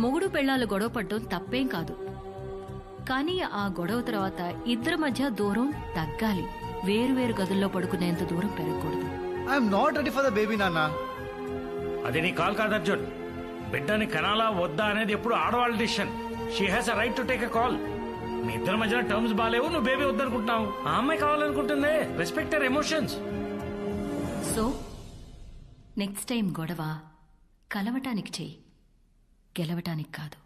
మొగుడు పెళ్ళాలు గొడవ పడటం తప్పేం కాదు. కానీ ఆ గొడవ తర్వాత ఇద్దరి మధ్య దూరం తగ్గాలి. వేరువేరు గదుల్లో పడుకునేంత దూరం పెరగకూడదు. I'm not ready for the baby నాన్న. అది నీ కాల్ కాదు అర్జున్. బిడ్డని కనాలా వద్దా అనేది ఎప్పుడు ఆడవాళ్ళ decision. She has a right to take a call. మీ ఇద్దరి మధ్యన టర్మ్స్ బాలేవు, నువ్వు బేబీ వద్దనుకుంటున్నావు. ఆ అమ్మాయి కావాలనుకుంటుంది. Respect her emotions. So next time గొడవ కలవటానికి చెయ్యి, గెలవటానికి కాదు.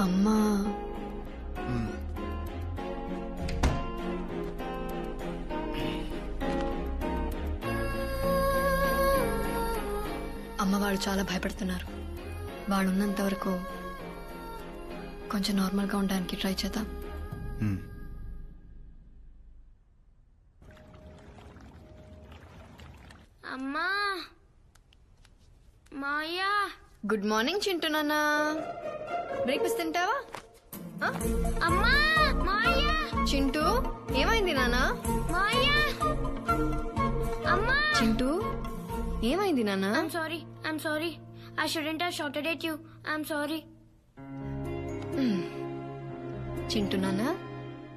అమ్మా అమ్మ వాళ్ళు చాలా భయపడుతున్నారు. వాళ్ళు ఉన్నంత వరకు కొంచెం నార్మల్గా ఉండడానికి ట్రై చేద్దాం. అమ్మా మాయా. గుడ్ మార్నింగ్ చింటూ నాన్న. బ్రేక్ఫాస్ట్ తింటావా? అమ్మా మాయా. చింటూ ఏమైంది నాన్న? మాయా. అమ్మా. చింటూ ఏమైంది నాన్న? I'm sorry. I shouldn't have shouted at you. I'm sorry. Chintu నాన్న,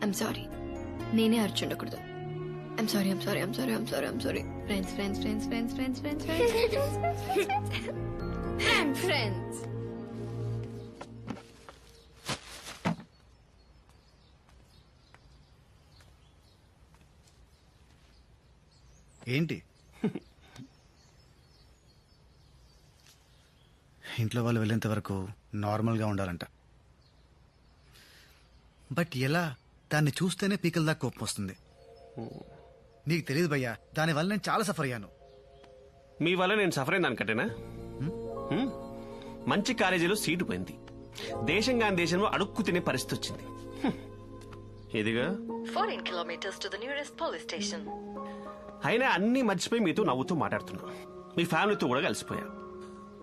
ఐమ్ సారీ. నేనే అర్చుండకూడదు. I'm sorry. Friends. ఏంటి ఇంట్లో వాళ్ళు వెళ్ళేంత వరకు నార్మల్గా ఉండాలంట. బట్ ఎలా? దాన్ని చూస్తేనే పీకల దాకా కోపం వస్తుంది. నీకు తెలియదు భయ్యా, దానివల్ల నేను చాలా సఫర్ అయ్యాను. మీ వల్ల నేను సఫర్ అయింది అనుకంటేనా? మంచి కాలేజీలో సీటు పోయింది. దేశం కాని దేశంలో అడుక్కు తినే పరిస్థితి వచ్చింది. ఇదిగా 14 kilometers to the nearest police station. అయినా అన్ని మర్చిపోయి మీతో నవ్వుతూ మాట్లాడుతున్నా. మీ ఫ్యామిలీతో కూడా కలిసిపోయా.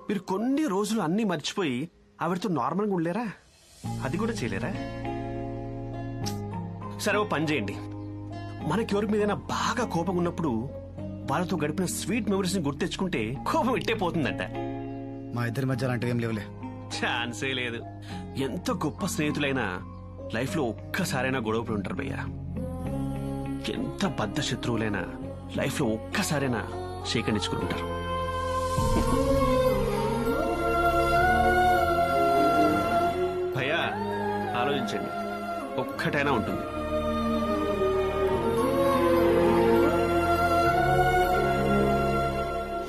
మీరు కొన్ని రోజులు అన్ని మర్చిపోయి ఆవిడతో నార్మల్గా ఉండలేరా? అది కూడా చేయలేరా? సరే ఓ పని చేయండి. మనకి ఎవరి మీదైనా బాగా కోపం ఉన్నప్పుడు వాళ్ళతో గడిపిన స్వీట్ మెమరీస్ ని గుర్తు తెచ్చుకుంటే కోపం ఇట్టే పోతుందంట. మా ఇద్దరి మధ్య అలాంటివి ఏం లేవులే. ఛాన్సే లేదు. ఎంత గొప్ప స్నేహితులైనా లైఫ్ లో ఒక్కసారైనా గొడవపడి ఉంటారు భయ్యా. ఎంత బద్ద శత్రువులైనా లైఫ్ లో ఒక్కసారైనా షేకనిచ్చుకుని ఉంటారు. భయ్యా ఆలోచించండి, ఒక్కటైనా ఉంటుంది.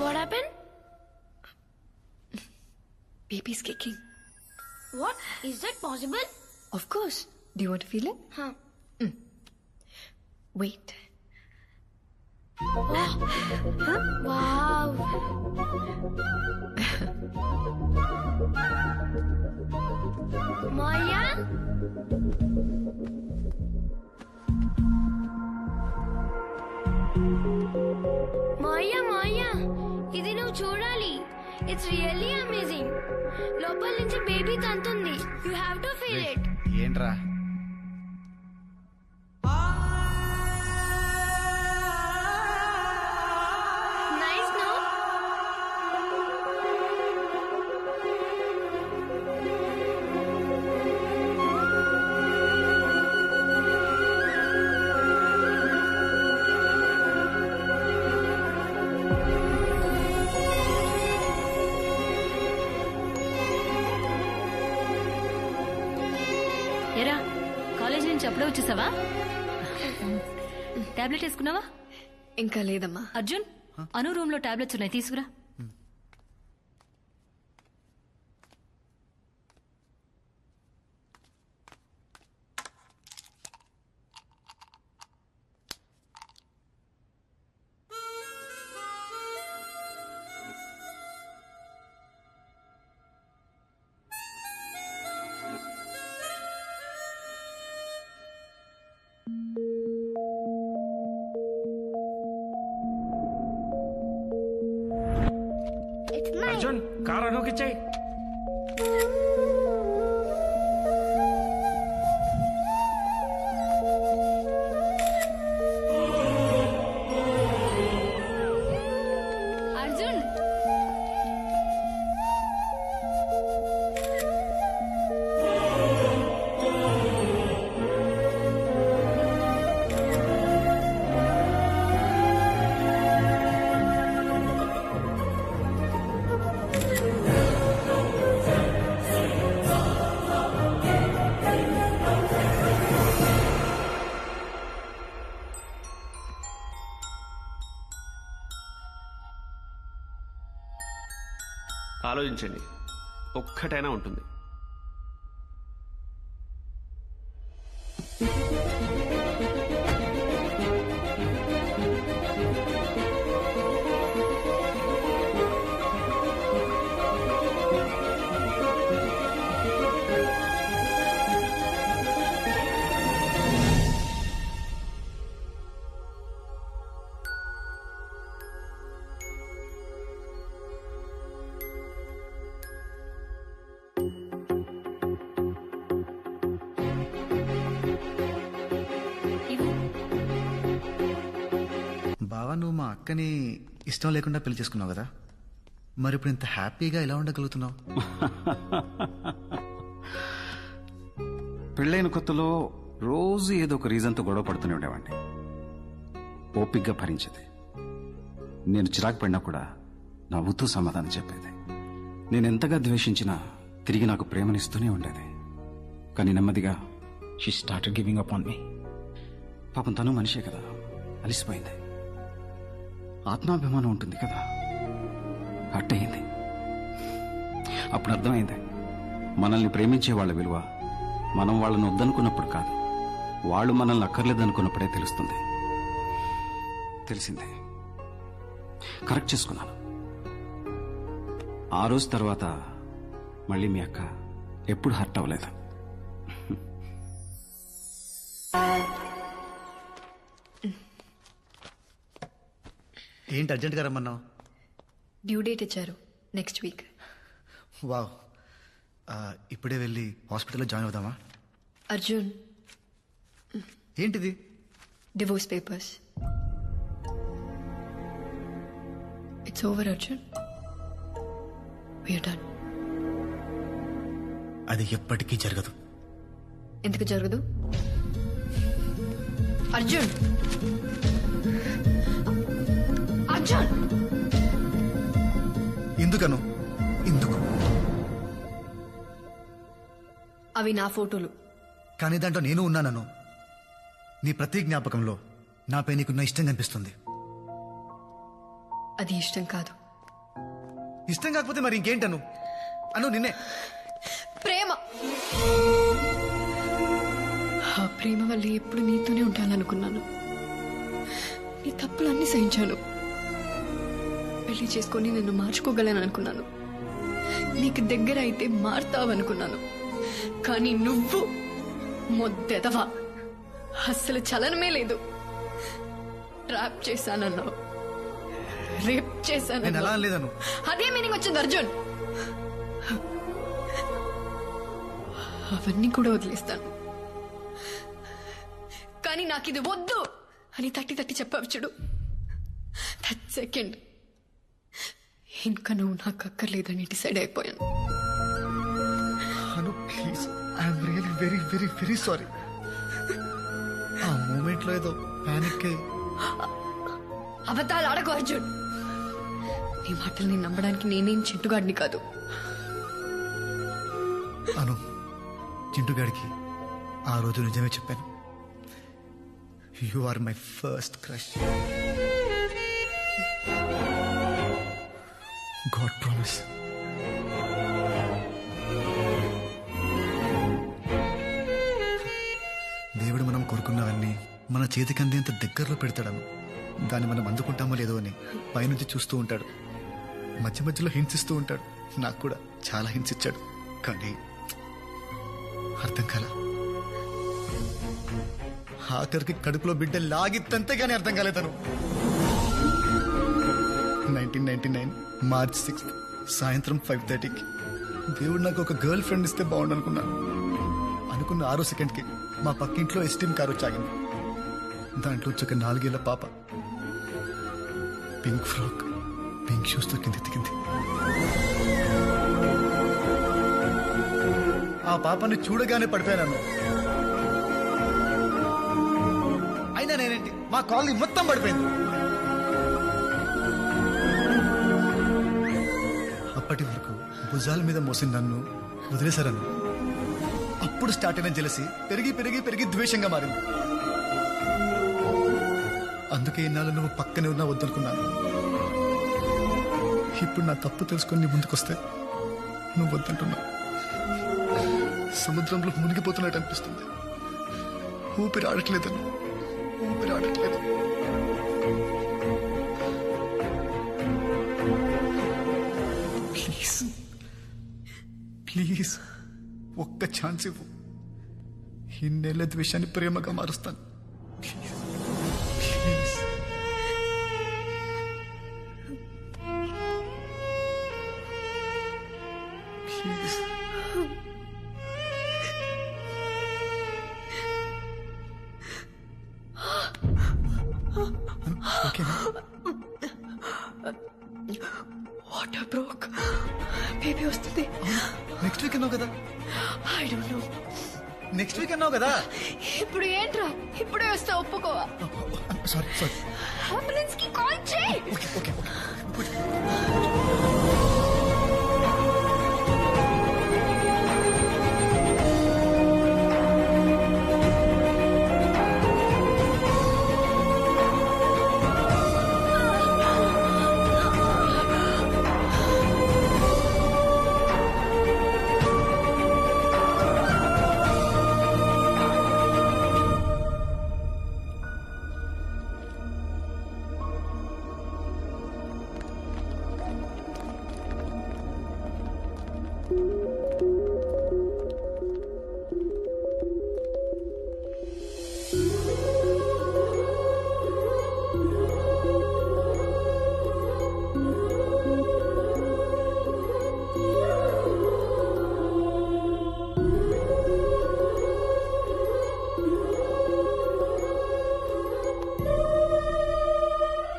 What happened? Baby's kicking. What? Is that possible? Of course. Do you want to feel it? Huh. Wait. Wow. Maya? Maya, ఇది నువ్వు చూడాలి. It's really amazing. లోపల నుంచి బేబీ తంతుంది. You have to feel it. ఏంట్రా? Nice, no? ఎరా, college నుంచి అప్పుడే వచ్చేసావా? టాబ్లెట్ వేసుకున్నావా? ఇంకా లేదమ్మా. అర్జున్, అను రూమ్ లో టాబ్లెట్స్ ఉన్నాయి, తీసుకురా. అర్జున్, కార్ అనుకిచ్చాయి. ఆలోచించండి, ఒక్కటైనా ఉంటుంది. బావా, నువ్వు మా అక్కని ఇష్టం లేకుండా పెళ్లి చేసుకున్నావు కదా, మరి ఇప్పుడు ఇంత హ్యాపీగా ఎలా ఉండగలుగుతున్నావు? పెళ్ళైన కొత్తలో రోజు ఏదో ఒక రీజన్తో గొడవ పడుతూనే ఉండేవాడిని. ఓపిగ్గా భరించేది. నేను చిరాకు పడినా కూడా నవ్వుతూ సమాధానం చెప్పేది. నేను ఎంతగా ద్వేషించినా తిరిగి నాకు ప్రేమనిస్తూనే ఉండేది. కానీ నెమ్మదిగా she started giving up on me. పాపం తను మనిషే కదా, అలిసిపోయింది. ఆత్మాభిమానం ఉంటుంది కదా, హర్ట్ అయింది. అప్పుడు అర్థమైంది, మనల్ని ప్రేమించే వాళ్ళ విలువ మనం వాళ్ళని వద్దనుకున్నప్పుడు కాదు, వాళ్ళు మనల్ని అక్కర్లేదనుకున్నప్పుడే తెలుస్తుంది. తెలిసిందే, కరెక్ట్ చేసుకున్నాను. ఆ రోజు తర్వాత మళ్ళీ మీ అక్క ఎప్పుడు హర్ట్ అవ్వలేదు. ఏంటి అర్జెంట్గా రమ్మన్నావు? డ్యూ డేట్ ఇచ్చారు, నెక్స్ట్ వీక్. వావ్, ఇప్పుడే వెళ్ళి హాస్పిటల్లో జాయిన్ అవుదామా? అర్జున్, ఏంటిది? Divorce papers. It's over Arjun, we're done. అది ఎప్పటికీ జరగదు. ఎందుకు జరగదు? అర్జున్, అర్జున్, ఎందుకను? ఎందుకు? అవి నా ఫోటోలు. కానీ దాంట్లో నేను ఉన్నానను. నీ ప్రతి జ్ఞాపకంలో నాపై నీకున్న ఇష్టం కనిపిస్తుంది. అది ఇష్టం కాదు. ఇష్టం కాకపోతే మరి ఇంకేంటను? అను, నిన్నే. ప్రేమ. ఆ ప్రేమ వల్ల ఎప్పుడు నీతోనే ఉంటాననుకున్నాను. నీ తప్పులన్నీ సహించాను. పెళ్లి చేసుకొని నిన్ను మార్చుకోగలను అనుకున్నాను. నీకు దగ్గర అయితే మారుతావనుకున్నాను. కానీ నువ్వు మొద్దెదవా, అస్సలు చలనమే లేదు. ట్రాప్ చేశానన్నావు, రేప్ నేను చేశాను. అలా లేదను. అదే మీనింగ్ వచ్చింది అర్జున్. అవన్నీ కూడా వదిలేస్తాను, కానీ నాకు ఇది వద్దు అని తట్టి తట్టి చెప్పావు చూడు. దట్ సెకండ్ ఇంకా నువ్వు నాకు అక్కర్లేదని డిసైడ్ అయిపోయాను. Anu, please, I'm really very very very sorry. ఆ మూమెంట్ లో ఏదో పానిక్ అయ్యి. అబద్ధాలు ఆడకు అర్జున్. నీ మాటల్ని నమ్మడానికి నేనేం చింటుగాడిని కాదు. అను, చింటుగాడికి ఆ రోజు నిజమే చెప్పాను. You are my first crush. God promise. దేవుడు మనం కోరుకున్నవన్నీ మన చేతికి అందేంత దగ్గరలో పెడతాడను. దాన్ని మనం అందుకుంటామో లేదో అని పైనుంచి చూస్తూ ఉంటాడు. మధ్య మధ్యలో హింసిస్తూ ఉంటాడు. నాకు కూడా చాలా హింసించాడు, కానీ అర్థం కాల. ఆఖరికి కడుపులో బిడ్డ లాగిత్తంతే గానీ అర్థం కాలేదను. 1999 మార్చ్ 6 సాయంత్రం 5:30కి దేవుడు నాకు ఒక గర్ల్ ఫ్రెండ్ ఇస్తే బాగుండు అనుకున్నాను. అనుకున్న 6 సెకండ్కి మా పక్కింట్లో ఎస్టీమ్ కారు వచ్చాగింది. దాంట్లో వచ్చి ఒక 4 ఏళ్ల పాప పింక్ ఫ్రాక్, పింక్ షూస్తో కింద దిగింది. ఆ పాపని చూడగానే పడిపోయాను. అయినా నేనేంటి, మా కాలనీ మొత్తం పడిపోయింది. అప్పటి వరకు భుజాల మీద మోసిన నన్ను వదిలేశారను. అప్పుడు స్టార్ట్ అయిన జెలసీ పెరిగి పెరిగి పెరిగి ద్వేషంగా మారింది. అందుకే ఇన్నాళ్ళు నువ్వు పక్కనే ఉన్నా వద్దనుకున్నాను. ఇప్పుడు నా తప్పు తెలుసుకొని నీ ముందుకొస్తే నువ్వు వద్దంటున్నావు. సముద్రంలో మునిగిపోతున్నట్టు అనిపిస్తుంది. ఊపిరి ఆడట్లేదను, ఊపిరి ఆడట్లేదు. ప్లీజ్ ప్లీజ్ ఒక్క ఛాన్స్ ఇవ్వు. ఇన్నేళ్ల ద్వేషాన్ని ప్రేమగా మారుస్తాను. Please please. ప్లీజ్. ఓకేనా? వాటర్ బ్రోక్, బేబీ వస్తుంది. నెక్స్ట్ వీక్ అన్నావు కదా. I don't know. Next week అన్నావు కదా. ఇప్పుడు ఏంట్రా, ఇప్పుడే వస్తా, ఒప్పుకోవా? Sorry sorry. అంబులెన్స్ కి కాల్ చేయి. Okay okay okay.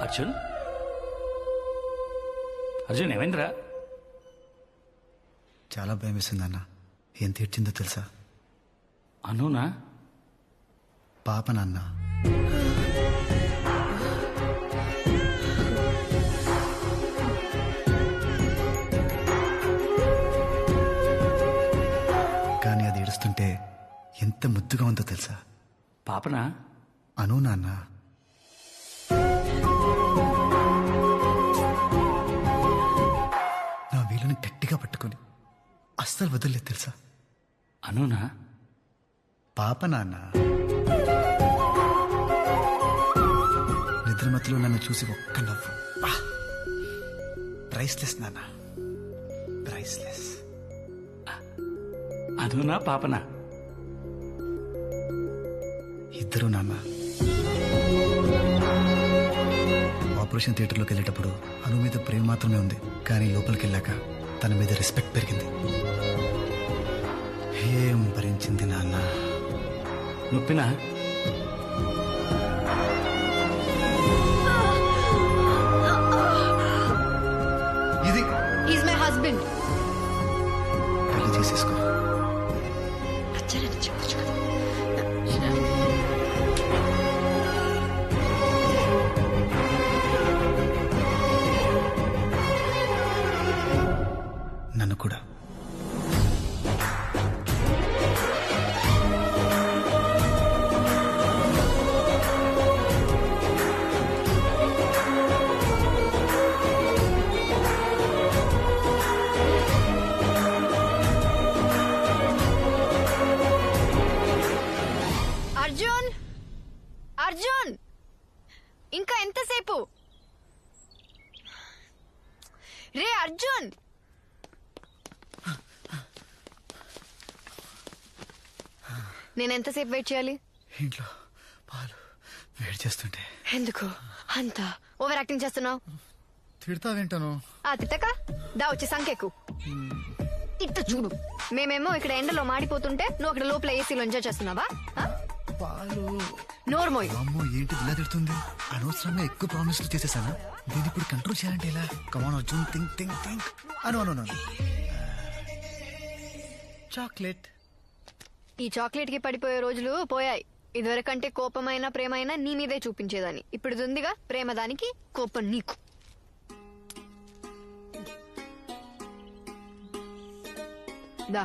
Arjun, Arjun ఏమైందిరా? చాలా భయం వేసింది అన్న. ఎంత ఏడ్చిందో తెలుసా? అనునా? పాప నాన్న. కానీ అది ఏడుస్తుంటే ఎంత ముద్దుగా ఉందో తెలుసా? పాపనా? అను నాన్న. నా వీలుని గట్టిగా పట్టుకొని అస్సలు వదలలేదు తెలుసా? అనునా? పాప నాన్న. నిద్రమతిలో నన్ను చూసి ఒక్క నవ్వు. ప్రైస్లెస్ నాన్న, ప్రైస్లెస్. అనునా పాపనా? ఇద్దరు నాన్న. ఆపరేషన్ థియేటర్లోకి వెళ్ళేటప్పుడు అను మీద ప్రేమ మాత్రమే ఉంది, కానీ లోపలికి వెళ్ళాక తన మీద రెస్పెక్ట్ పెరిగింది. ఏం భరించింది నాన్న. నొప్పినా? ఇది ఈజ్ మై హస్బెండ్. పెళ్లి చేసేసుకో. నచ్చారని చెప్పొచ్చు కదా. నన్ను కూడా. అర్జున్, అర్జున్, ఇంకా ఎంతసేపు? రే అర్జున్. నేను ఎంతసేపు వెయిట్ చేయాలి? ఇంట్లో పాలు వేడి చేస్తుంటే. ఎందుకు అంత ఓవర్ యాక్టింగ్ చేస్తున్నావు? తిడతా వింటాను. తిట్టక దా వచ్చి సంకెక్కు. ఇట్ట చూడు, మేమేమో ఇక్కడ ఎండలో మాడిపోతుంటే నువ్వు అక్కడ లోపల ఏసీలో ఎంజాయ్ చేస్తున్నావా? పాలు. నోర్మోయ్. అమ్మో ఏంటి ఇలా తిడుతుంది? అనవసరంగా ఎక్కువ ప్రామిస్లు చేసేసాను. దీన్ని ఇప్పుడు కంట్రోల్ చేయాలంటే ఎలా? కమాన్ అర్జున్, థింక్ థింక్ థింక్. అను చాక్లెట్. ఈ చాక్లెట్ కి పడిపోయే రోజులు పోయాయి. ఇదివరకంటే కోపమైన ప్రేమైనా నీ మీదే చూపించేదాన్ని. ఇప్పుడు ఇది ఉందిగా ప్రేమ దానికి, కోపం నీకు. దా